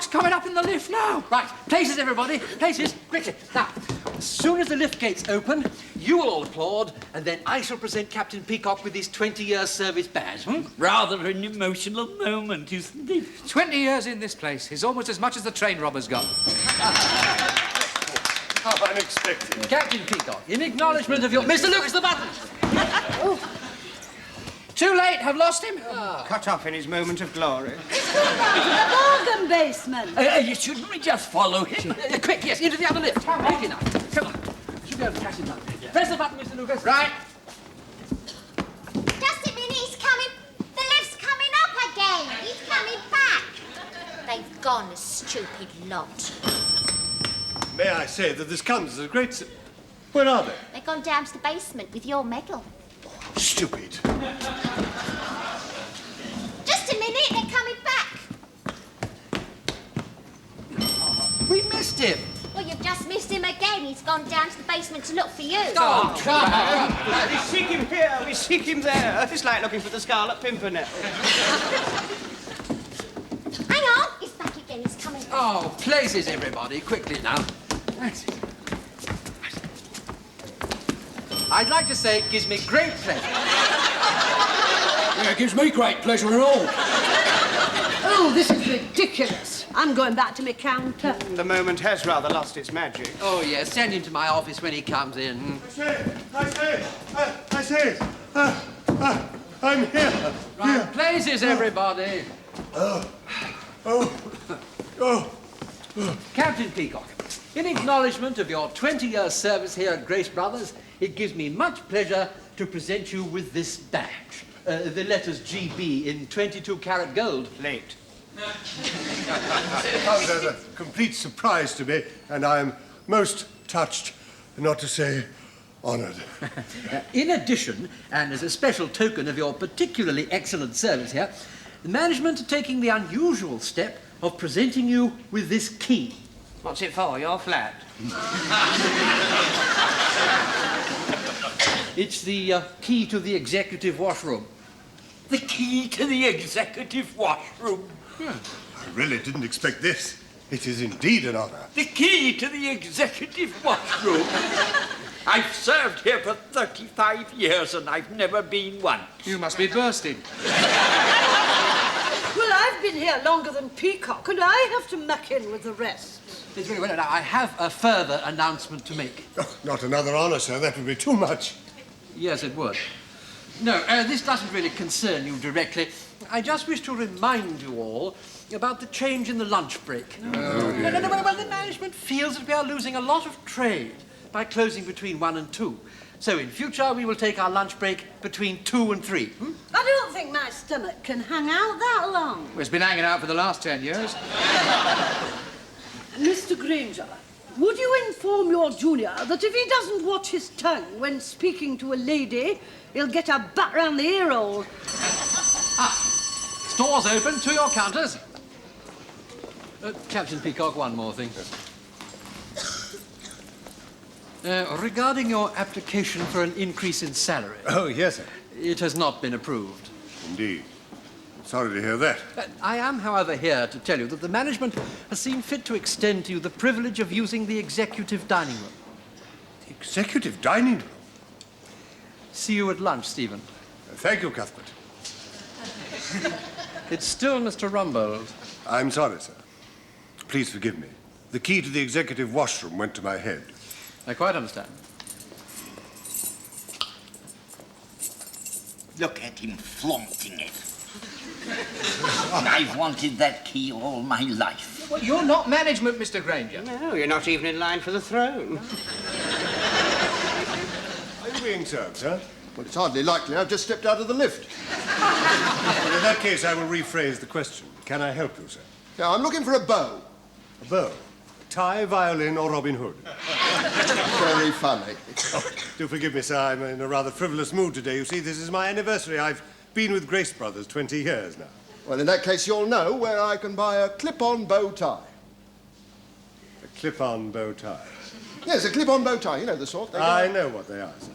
Peacock's coming up in the lift now. Right, places, everybody, places, quickly. Now, as soon as the lift gates open, you will all applaud, and then I shall present Captain Peacock with his 20-year service badge. Rather an emotional moment, isn't it? 20 years in this place is almost as much as the train robbers got. How unexpected. Captain Peacock, in acknowledgement of your... Mr. Lucas, the button! Too late, have lost him. Cut off in his moment of glory. He's gone down to the bargain basement. Shouldn't we just follow him? Quick, yes, into the other lift. Quick enough. Come on. Should be able to catch him now. Press the button, Mr. Lucas. Right. Just a minute, he's coming. The lift's coming up again. He's coming back. They've gone, a stupid lot. May I say that this comes as a great... Where are they? They've gone down to the basement with your medal. Stupid. Just a minute, they're coming back. We missed him. Well, you've just missed him again. He's gone down to the basement to look for you. Oh, come on. We seek him here, we seek him there. It's like looking for the Scarlet Pimpernel. Hang on, he's back again. He's coming. Oh, places, everybody, quickly now. That's it. I'd like to say it gives me great pleasure. Yeah, it gives me great pleasure and all. Oh, this is ridiculous. I'm going back to my counter. The moment has rather lost its magic. Oh, yes, send him to my office when he comes in. I say, I'm here. Right, places, everybody. Captain Peacock, in acknowledgement of your 20-year service here at Grace Brothers, it gives me much pleasure to present you with this badge. The letters GB in 22-karat gold. Late. It comes as a complete surprise to me, and I am most touched, not to say honoured. In addition, and as a special token of your particularly excellent service here, the management are taking the unusual step of presenting you with this key. What's it for? Your flat? It's the key to the executive washroom. The key to the executive washroom. I really didn't expect this. It is indeed an honour. The key to the executive washroom. I've served here for 35 years and I've never been once. You must be bursting. Well, I've been here longer than Peacock, and I have to muck in with the rest. It's very well. Now, I have a further announcement to make. Oh, not another honour, sir. That would be too much. Yes, it would. No, this doesn't really concern you directly. I just wish to remind you all about the change in the lunch break. Oh, dear. Well, the management feels that we are losing a lot of trade by closing between 1 and 2. So in future, we will take our lunch break between 2 and 3. I don't think my stomach can hang out that long. Well, it's been hanging out for the last 10 years. Mr. Grainger, would you inform your junior that if he doesn't watch his tongue when speaking to a lady, he'll get a bat round the ear hole? Stores open, to your counters. Captain Peacock, one more thing. Regarding your application for an increase in salary. Oh, yes, sir. It has not been approved. Indeed. Sorry to hear that. I am, however, here to tell you that the management has seen fit to extend to you the privilege of using the executive dining room. The executive dining room? See you at lunch, Stephen. Thank you, Cuthbert. It's still Mr. Rumbold. I'm sorry, sir. Please forgive me. The key to the executive washroom went to my head. I quite understand. Look at him flaunting it. I've wanted that key all my life. Well, you're not management, Mr. Grainger. No, you're not even in line for the throne. Are you being served, sir? Well, it's hardly likely. I've just stepped out of the lift. Well, in that case, I will rephrase the question. Can I help you, sir? Now, I'm looking for a bow. A bow? A tie, violin, or Robin Hood? Very funny. Oh, do forgive me, sir. I'm in a rather frivolous mood today. You see, this is my anniversary. I've been with Grace Brothers 20 years now. Well, in that case, you'll know where I can buy a clip-on bow tie. A clip-on bow tie. Yes, a clip-on bow tie. You know the sort. I know what they are, sir.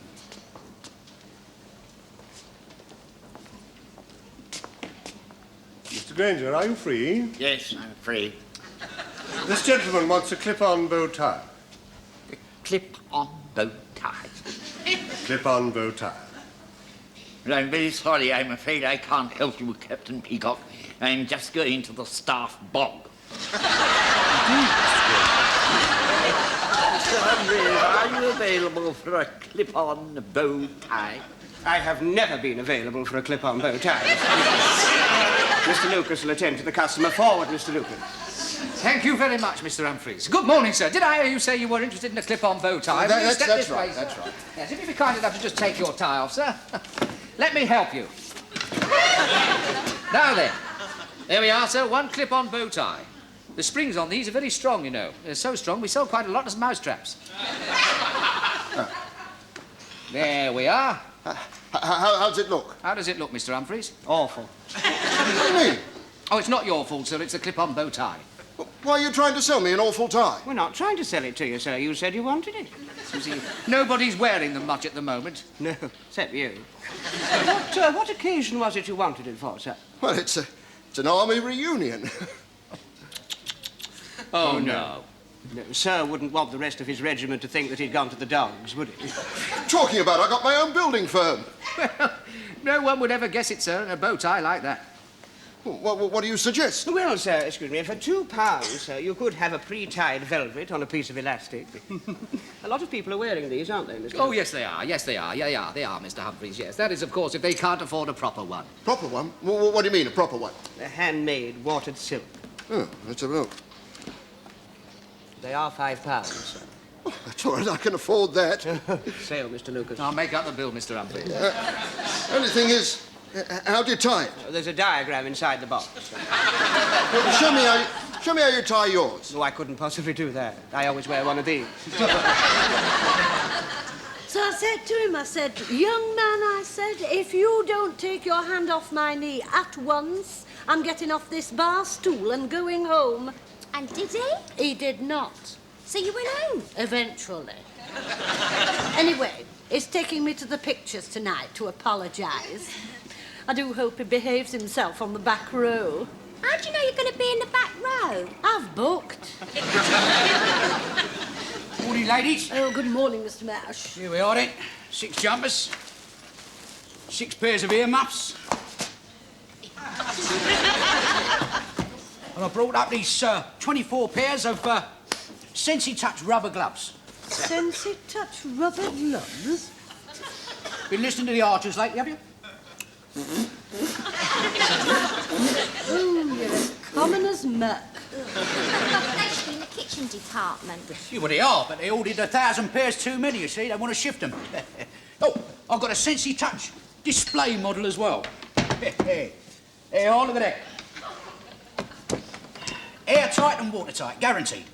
Mr. Grainger, are you free? Yes, I'm free. This gentleman wants a clip-on bow tie. Clip-on bow tie. Clip-on bow tie. Well, I'm very sorry. I'm afraid I can't help you, Captain Peacock. I'm just going to the staff bog. Mr. Humphreys, are you available for a clip-on bow tie? I have never been available for a clip-on bow tie. Mr. Lucas will attend to the customer. Forward, Mr. Lucas. Thank you very much, Mr. Humphreys. Good morning, sir. Did I hear you say you were interested in a clip-on bow tie? Will you step this way, sir? That's right. Yes, if you'd be kind enough to just take your tie off, sir. Let me help you. Now then. There we are, sir. One clip-on bow tie. The springs on these are very strong, you know. They're so strong we sell quite a lot as mousetraps. There we are. How does it look? How does it look, Mr. Humphreys? Awful. What do you mean? Oh, it's not your fault, sir. It's a clip-on bow tie. Why are you trying to sell me an awful tie? We're not trying to sell it to you, sir. You said you wanted it. You see, nobody's wearing them much at the moment. No, except you. What occasion was it you wanted it for, sir? Well, it's an army reunion. Oh, no. No, sir wouldn't want the rest of his regiment to think that he'd gone to the dogs, would he? Talking about, I got my own building firm. Well, no one would ever guess it, sir, in a bow tie like that. What do you suggest? Well, sir, excuse me, for £2, sir, you could have a pre-tied velvet on a piece of elastic. A lot of people are wearing these, aren't they, Mr. Oh, yes, they are. Yes, they are. Yeah, they are, Mr. Humphreys, yes. That is, of course, if they can't afford a proper one. Proper one? What do you mean, a proper one? A handmade watered silk. Oh, let's have a look. They are £5, sir. Oh, that's all right, I can afford that. Sale, Mr. Lucas. I'll make up the bill, Mr. Humphreys. Only thing is, how do you tie it? There's a diagram inside the box. Well, show me how you tie yours. Oh, I couldn't possibly do that. I always wear one of these. So I said to him, I said, young man, I said, if you don't take your hand off my knee at once, I'm getting off this bar stool and going home. And did he? He did not. So you went home? Eventually. Anyway, he's taking me to the pictures tonight to apologise. I do hope he behaves himself on the back row. How do you know you're going to be in the back row? I've booked. Morning, ladies. Oh, good morning, Mr. Mash. Here we are, then. 6 jumpers. 6 pairs of earmuffs. And I brought up these 24 pairs of Sensi Touch rubber gloves. Sensi Touch rubber gloves? Been listening to the Archers lately, have you? Oh, you're as common as muck. They should be in the kitchen department. Yeah, well, they are, but they ordered 1,000 pairs too many, you see. They want to shift them. Oh, I've got a Sensi Touch display model as well. Hey, oh, look at that. Airtight and watertight, guaranteed.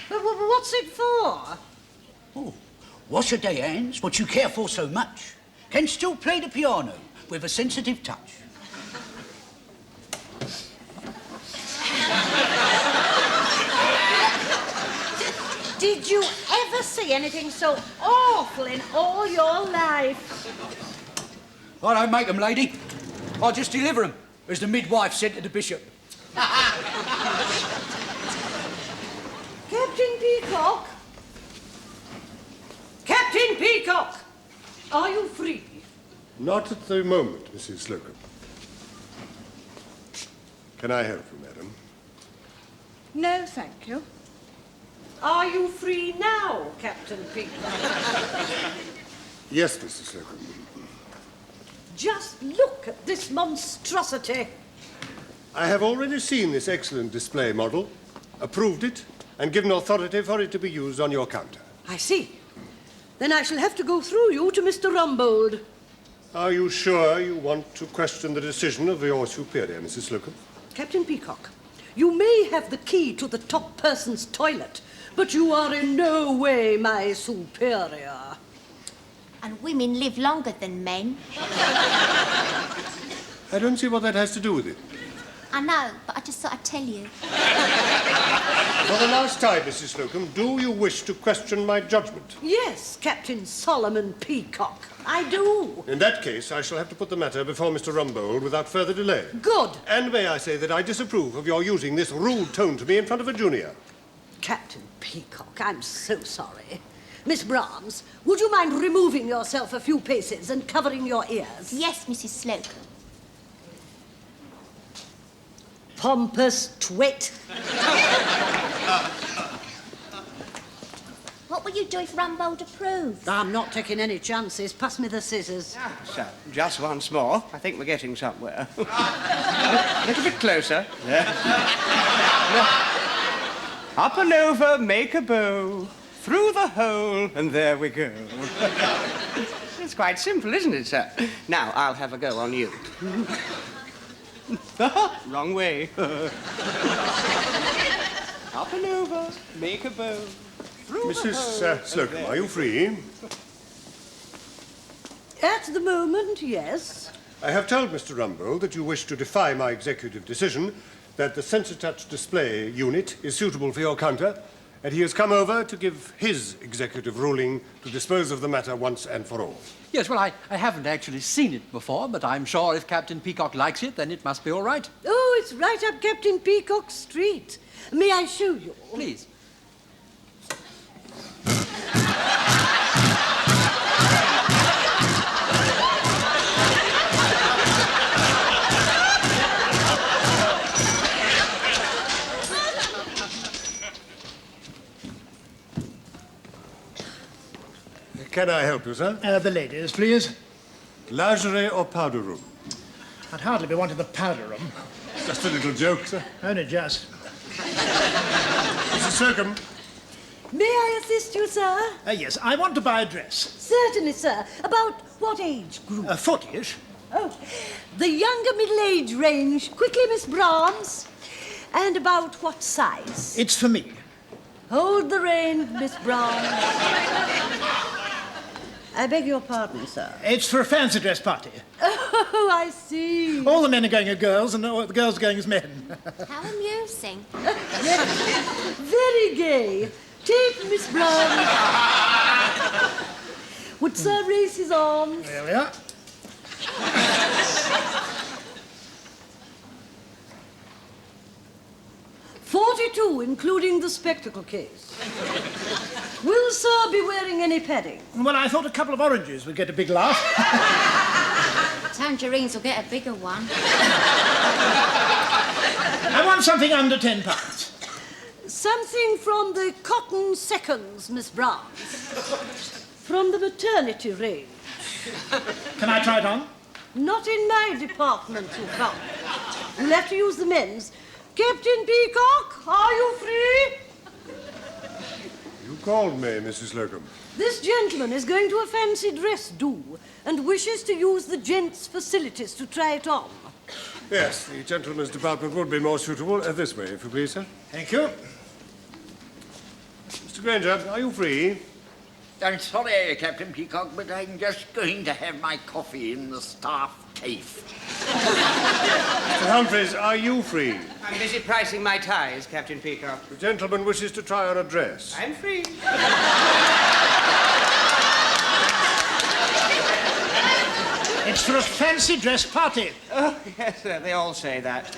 But what's it for? Oh, wash your day hands, what you care for so much, can still play the piano with a sensitive touch. Did you ever see anything so awful in all your life? I don't make them, lady. I just deliver them, as the midwife said to the bishop. Captain Peacock? Captain Peacock! Are you free? Not at the moment, Mrs. Slocum. Can I help you, madam? No, thank you. Are you free now, Captain Peacock? Yes, Mrs. Slocum. Just look at this monstrosity. I have already seen this excellent display model, approved it, and given authority for it to be used on your counter. I see. Then I shall have to go through you to Mr. Rumbold. Are you sure you want to question the decision of your superior, Mrs. Slocum? Captain Peacock, you may have the key to the top person's toilet, but you are in no way my superior. And women live longer than men. I don't see what that has to do with it. I know, but I just thought I'd tell you. For the last time, Mrs. Slocum, do you wish to question my judgment? Yes, Captain Solomon Peacock, I do. In that case, I shall have to put the matter before Mr. Rumbold without further delay. Good. And may I say that I disapprove of your using this rude tone to me in front of a junior. Captain Peacock, I'm so sorry. Miss Brahms, would you mind removing yourself a few paces and covering your ears? Yes, Mrs. Slocum. Pompous twit. What will you do if Rumbold approves? I'm not taking any chances. Pass me the scissors. So, just once more. I think we're getting somewhere. A little bit closer. Up and over, make a bow. Through the hole, and there we go. It's quite simple, isn't it, sir? Now, I'll have a go on you. Wrong way. Up and over, make a bow. Through the Mrs. hole, Slocum, are you free? At the moment, yes. I have told Mr. Rumbold that you wish to defy my executive decision that the sensor touch display unit is suitable for your counter, and he has come over to give his executive ruling to dispose of the matter once and for all. Yes, well, I haven't actually seen it before, but I'm sure if Captain Peacock likes it, then it must be all right. Oh, it's right up Captain Peacock Street. May I show you? Please. Can I help you, sir? The ladies, please. Lingerie or powder room? I'd hardly be wanting the powder room. Just a little joke, sir. Only just. Mrs. Slocum, May I assist you, sir? Yes, I want to buy a dress. Certainly, sir. About what age group? 40-ish. Oh, the younger middle-age range. Quickly, Miss Brahms. And about what size? It's for me. Hold the rein, Miss Brahms. I beg your pardon, sir. It's for a fancy dress party. Oh, I see. All the men are going as girls, and all the girls are going as men. How amusing. Very gay. Take Miss Brahms. Would Sir raise his arms? There we are. $42, including the spectacle case. Will Sir be wearing any padding? Well, I thought a couple of oranges would get a big laugh. Tangerines will get a bigger one. I want something under £10. Something from the cotton seconds, Miss Brahms. From the maternity range. Can I try it on? Not in my department, you can't. You'll have to use the men's. Captain Peacock, are you free? you called me, Mrs. Slocum. This gentleman is going to a fancy dress do and wishes to use the gents' facilities to try it on. Yes, the gentleman's department would be more suitable. This way, if you please, sir. Thank you. Mr. Grainger, are you free? I'm sorry, Captain Peacock, but I'm just going to have my coffee in the staff cave. Mr. Humphreys, are you free? I'm busy pricing my ties, Captain Peacock. The gentleman wishes to try on a dress. I'm free. It's for a fancy dress party. Oh, yes, sir, they all say that.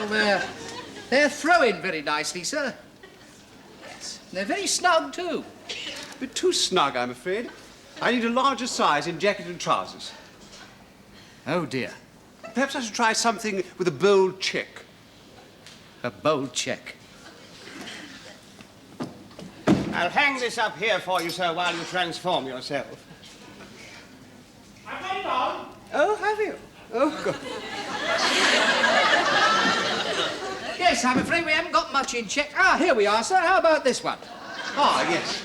Well, they're throwing very nicely, sir. Yes. They're very snug, too. A bit too snug, I'm afraid. I need a larger size in jacket and trousers. Oh, dear. Perhaps I should try something with a bold check. A bold check. I'll hang this up here for you, sir, while you transform yourself. I've got it on. Oh, have you? Oh, good. Yes, I'm afraid we haven't got much in check. Ah, here we are, sir. How about this one? Ah, yes.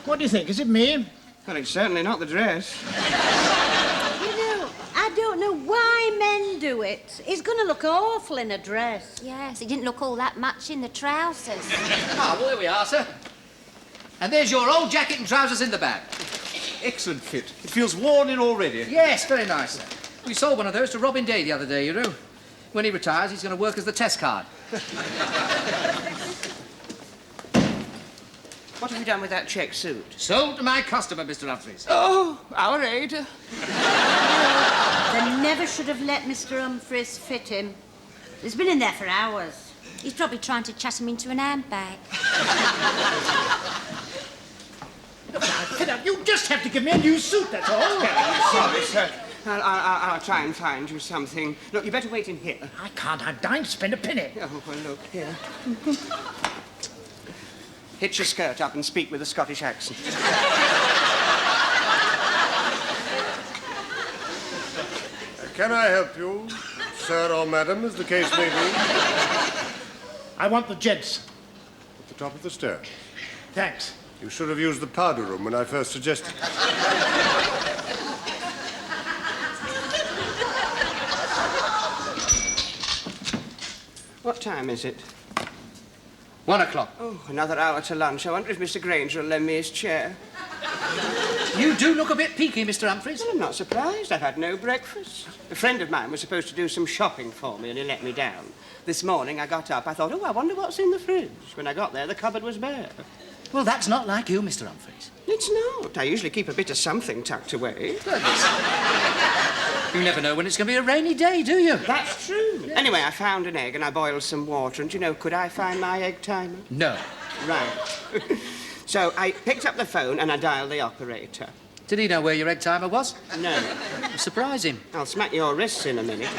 What do you think? Is it me? Well, it's certainly not the dress. You know, I don't know why men do it. He's going to look awful in a dress. Yes, he didn't look all that much in the trousers. Ah, well, there we are, sir. And there's your old jacket and trousers in the bag. Excellent fit. It feels worn in already. Yes, very nice, sir. We sold one of those to Robin Day the other day, you know. When he retires, he's going to work as the test card. What have you done with that check suit? Sold to my customer, Mr. Humphreys. Oh, our aid. They never should have let Mr. Humphreys fit him. He's been in there for hours. He's probably trying to chat him into an handbag. Look now, Peacock, you just have to give me a new suit, that's all. Sorry, sir. I'll try and find you something. Look, you better wait in here. I can't. I'm dying to spend a penny. Oh, well, look, here. Hitch your skirt up and speak with a Scottish accent. Can I help you, sir or madam, as the case may be? I want the gents. At the top of the stairs. Thanks. You should have used the powder room when I first suggested it. What time is it? 1 o'clock. Oh, another hour to lunch. I wonder if Mr. Grainger will lend me his chair. You do look a bit peaky, Mr. Humphreys. Well, I'm not surprised. I've had no breakfast. A friend of mine was supposed to do some shopping for me, and he let me down. This morning, I got up. I thought, oh, I wonder what's in the fridge. When I got there, the cupboard was bare. Well, that's not like you, Mr. Humphreys. It's not. I usually keep a bit of something tucked away. You never know when it's going to be a rainy day, do you? That's true. Anyway, I found an egg and I boiled some water, and, you know, could I find my egg timer? No. Right. So I picked up the phone and I dialed the operator. Did he know where your egg timer was? No. Surprise him. I'll smack your wrists in a minute.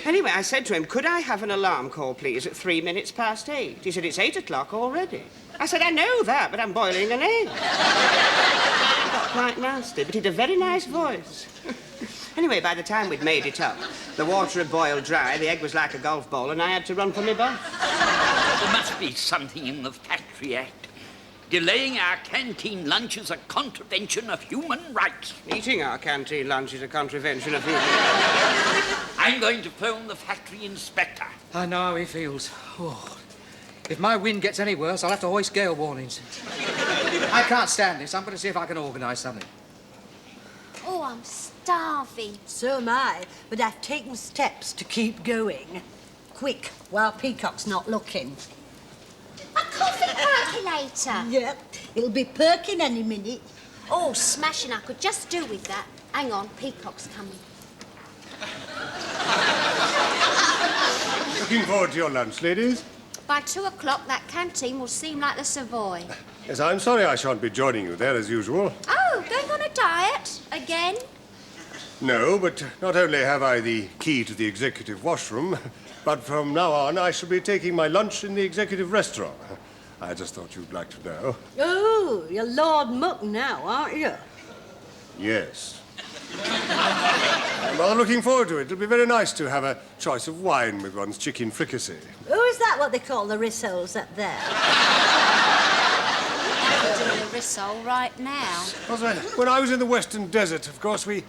Anyway, I said to him, could I have an alarm call, please, at 3 minutes past 8? He said, it's 8 o'clock already. I said, I know that, but I'm boiling an egg. He got quite nasty, but he'd a very nice voice. Anyway, by the time we'd made it up, the water had boiled dry, the egg was like a golf ball, and I had to run for my bus. There must be something in the Factory Act. Delaying our canteen lunch is a contravention of human rights. Eating our canteen lunch is a contravention of human rights. I'm going to phone the factory inspector. I know how he feels. Oh. If my wind gets any worse, I'll have to hoist gale warnings. I can't stand this. I'm going to see if I can organise something. Oh, I'm starving. So am I, but I've taken steps to keep going. Quick, while Peacock's not looking. A coffee percolator. Yep, it'll be perking any minute. Oh, smashing. I could just do with that. Hang on, Peacock's coming. Looking forward to your lunch, ladies. By 2 o'clock, that canteen will seem like the Savoy. Yes, I'm sorry I shan't be joining you there as usual. Oh, going on a diet? Again? No, but not only have I the key to the executive washroom, but from now on I shall be taking my lunch in the executive restaurant. I just thought you'd like to know. Oh, you're Lord Muck now, aren't you? Yes. I'm rather looking forward to it. It'll be very nice to have a choice of wine with one's chicken fricassee. Oh, is that what they call the rissoles up there? I'm doing a rissole right now. When I was in the Western Desert, of course, we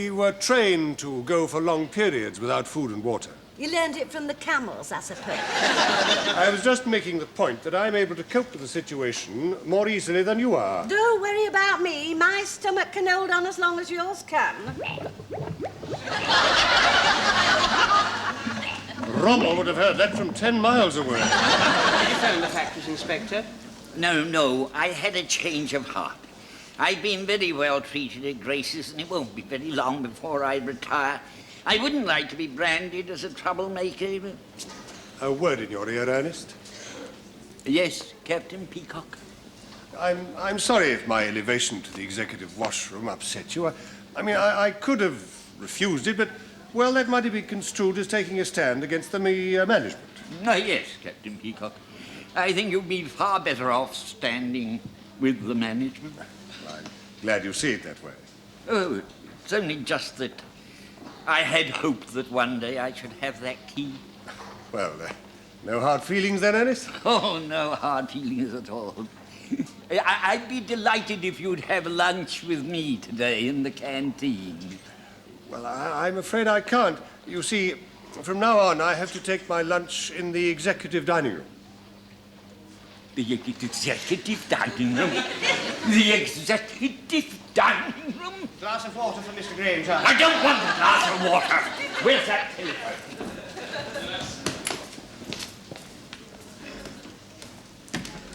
were trained to go for long periods without food and water. You learned it from the camels, I suppose. I was just making the point that I'm able to cope with the situation more easily than you are. Don't worry about me. My stomach can hold on as long as yours can. Rommel would have heard that from 10 miles away. Did you phone the factory's inspector? No, I had a change of heart. I've been very well treated at Grace's, and it won't be very long before I retire. I wouldn't like to be branded as a troublemaker. A word in your ear, Ernest. Yes, Captain Peacock. I'm sorry if my elevation to the executive washroom upset you. I could have refused it, but, well, that might be construed as taking a stand against the management. Yes, Captain Peacock. I think you'd be far better off standing with the management. I'm glad you see it that way. Oh, it's only just that I had hoped that one day I should have that key. Well, no hard feelings then, Ernest? Oh, no hard feelings at all. I'd be delighted if you'd have lunch with me today in the canteen. Well, I'm afraid I can't. You see, from now on, I have to take my lunch in the executive dining room. The executive dining room? The executive dining room? Glass of water for Mr. Grainger. I don't want a glass of water. Where's that telephone?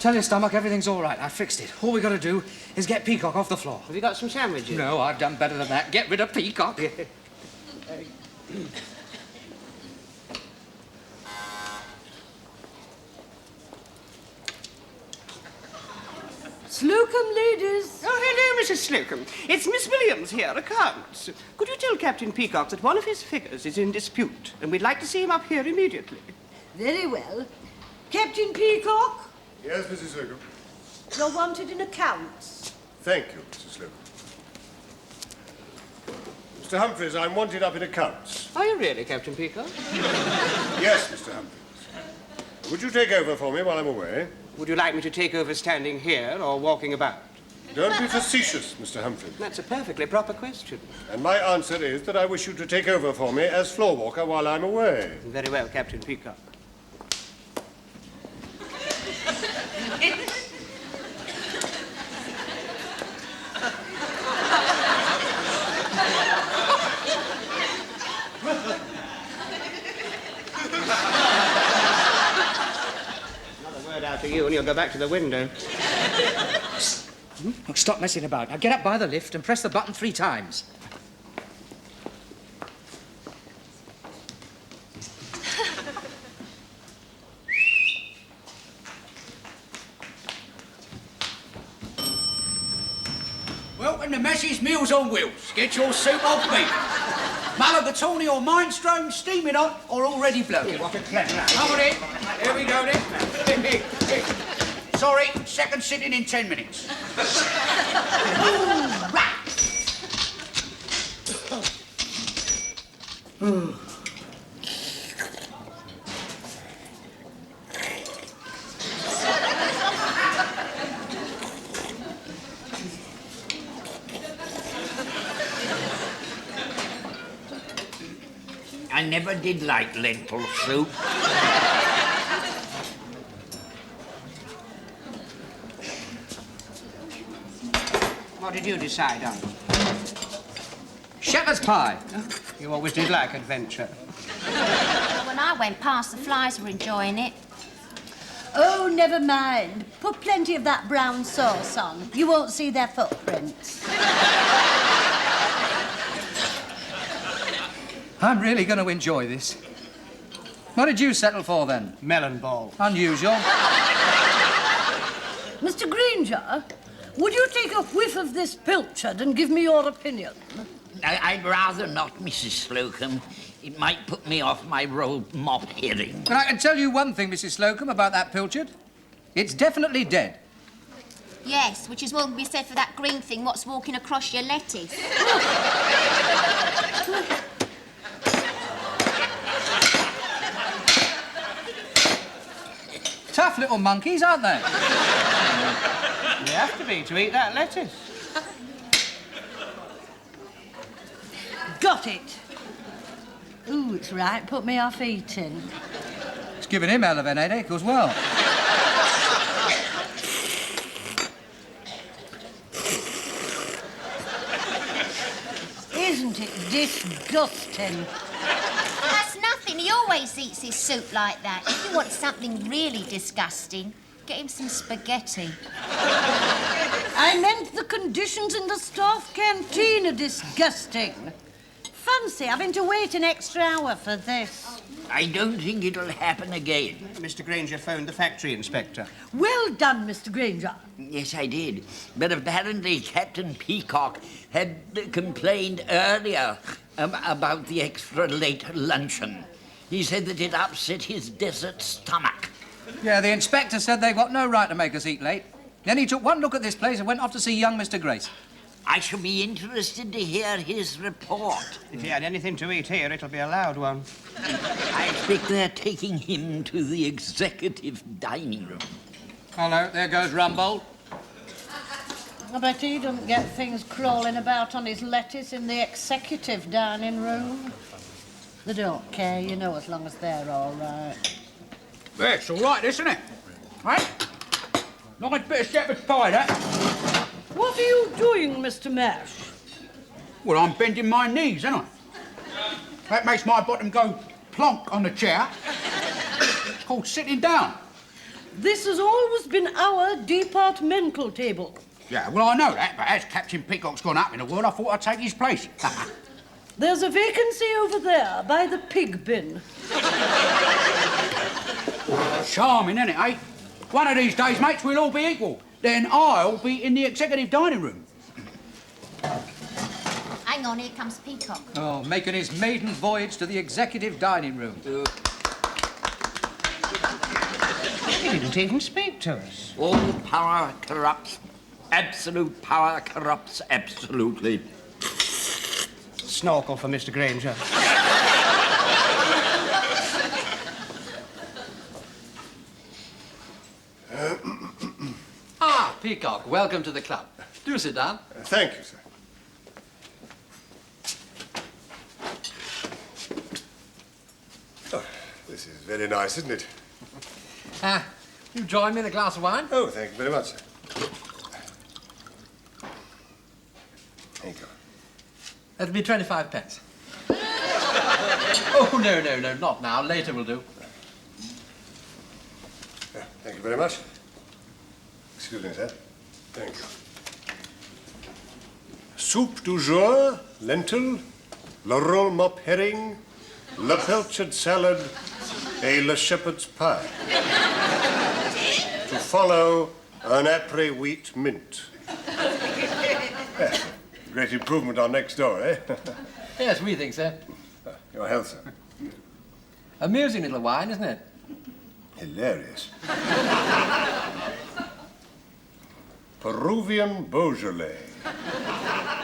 Tell your stomach everything's all right. I fixed it. All we got to do is get Peacock off the floor. Have you got some sandwiches? No, I've done better than that. Get rid of Peacock. Slocum, ladies. Oh, hello, Mrs. Slocum. It's Miss Williams here, accounts. Could you tell Captain Peacock that one of his figures is in dispute, and we'd like to see him up here immediately? Very well. Captain Peacock, Yes, Mrs. Slocum. you're wanted in accounts. Thank you, Mrs. Slocum. Mr. Humphreys, I'm wanted up in accounts. Are you really, Captain Peacock? Yes, Mr. Humphreys. Would you take over for me while I'm away? Would you like me to take over standing here or walking about? Don't be facetious, Mr. Humphreys. That's a perfectly proper question. And my answer is that I wish you to take over for me as floor walker while I'm away. Very well, Captain Peacock. Out to you and you'll go back to the window. Look, stop messing about. Now get up by the lift and press the button 3 times. Welcome to Messie's Meals on Wheels. Get your soup off me. Mulligatawny or minestrone, steaming hot or already blown. What a clever act. Come on in. Here we go then. Sorry, second sitting in 10 minutes. I never did like lentil soup. What did you decide on? Shepherd's pie. You always did like adventure. When I went past, the flies were enjoying it. Oh, never mind. Put plenty of that brown sauce on. You won't see their footprints. I'm really going to enjoy this. What did you settle for, then? Melon ball. Unusual. Mr. Grainger, would you take a whiff of this pilchard and give me your opinion? I'd rather not, Mrs. Slocum. It might put me off my rolled mop herring. But I can tell you one thing, Mrs. Slocum, about that pilchard. It's definitely dead. Yes, which is more than be said for that green thing what's walking across your lettuce. Tough little monkeys, aren't they? They have to be to eat that lettuce. Got it. Ooh, it's right. Put me off eating. It's giving him hell of an headache as well. Isn't it disgusting? That's nothing. He always eats his soup like that. If you want something really disgusting, get him some spaghetti. I meant the conditions in the staff canteen are disgusting. Fancy having to wait an extra hour for this. I don't think it'll happen again. Mr. Grainger phoned the factory inspector. Well done, Mr. Grainger. Yes, I did. But apparently Captain Peacock had complained earlier about the extra late luncheon. He said that it upset his desert stomach. Yeah, the inspector said they've got no right to make us eat late. Then he took one look at this place and went off to see young Mr. Grace. I shall be interested to hear his report. If he had anything to eat here, it'll be a loud one. I expect they're taking him to the executive dining room. Hello, there goes Rumbold. I bet he doesn't get things crawling about on his lettuce in the executive dining room. They don't care, you know, as long as they're all right. Yeah, it's all right, isn't it? Right? Nice bit of shepherd's pie, that. What are you doing, Mr. Mash? Well, I'm bending my knees, ain't I? That makes my bottom go plonk on the chair. It's called sitting down. This has always been our departmental table. Yeah, well, I know that, but as Captain Peacock's gone up in the world, I thought I'd take his place. There's a vacancy over there by the pig bin. Charming, isn't it, eh? One of these days, mates, we'll all be equal. Then I'll be in the executive dining room. Hang on, here comes Peacock. Oh, making his maiden voyage to the executive dining room. He didn't even speak to us. All power corrupts. Absolute power corrupts absolutely. Snorkel for Mr. Grainger. Ah, Peacock, welcome to the club. Do sit down. Thank you, sir. Oh, this is very nice, isn't it? You join me in a glass of wine? Oh, thank you very much, sir. Thank you. That'll be 25 pence. Oh, no, not now. Later will do. Thank you very much. Excuse me, sir. Thank you. Soup du jour, lentil, laurel mop herring, la pilchard salad, et le shepherd's pie. To follow, an après wheat mint. Yeah, great improvement on next door, eh? Yes, we think so. Your health, sir. Amusing little wine, isn't it? Hilarious. Peruvian Beaujolais.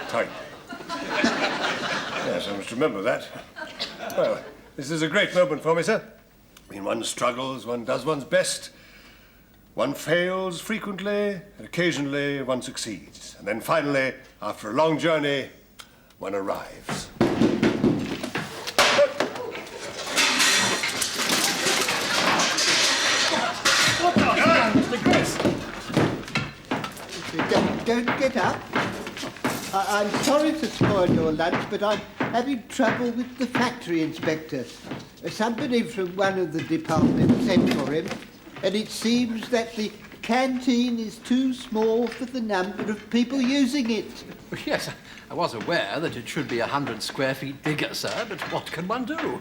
Type. Yes, I must remember that. Well, this is a great moment for me, sir. When one struggles, one does one's best. One fails frequently, and occasionally one succeeds. And then finally, after a long journey, one arrives. Don't get up. I'm sorry to spoil your lunch, but I'm having trouble with the factory inspector. Somebody from one of the departments sent for him, and it seems that the canteen is too small for the number of people using it. Yes, I was aware that it should be 100 square feet bigger, sir, but what can one do?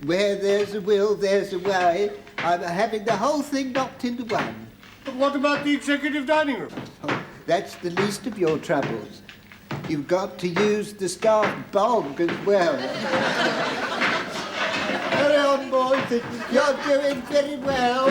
Where there's a will, there's a way. I'm having the whole thing knocked into one. But what about the executive dining room? Oh, that's the least of your troubles. You've got to use the scarf bog as well. Carry on, boys. You're doing very well.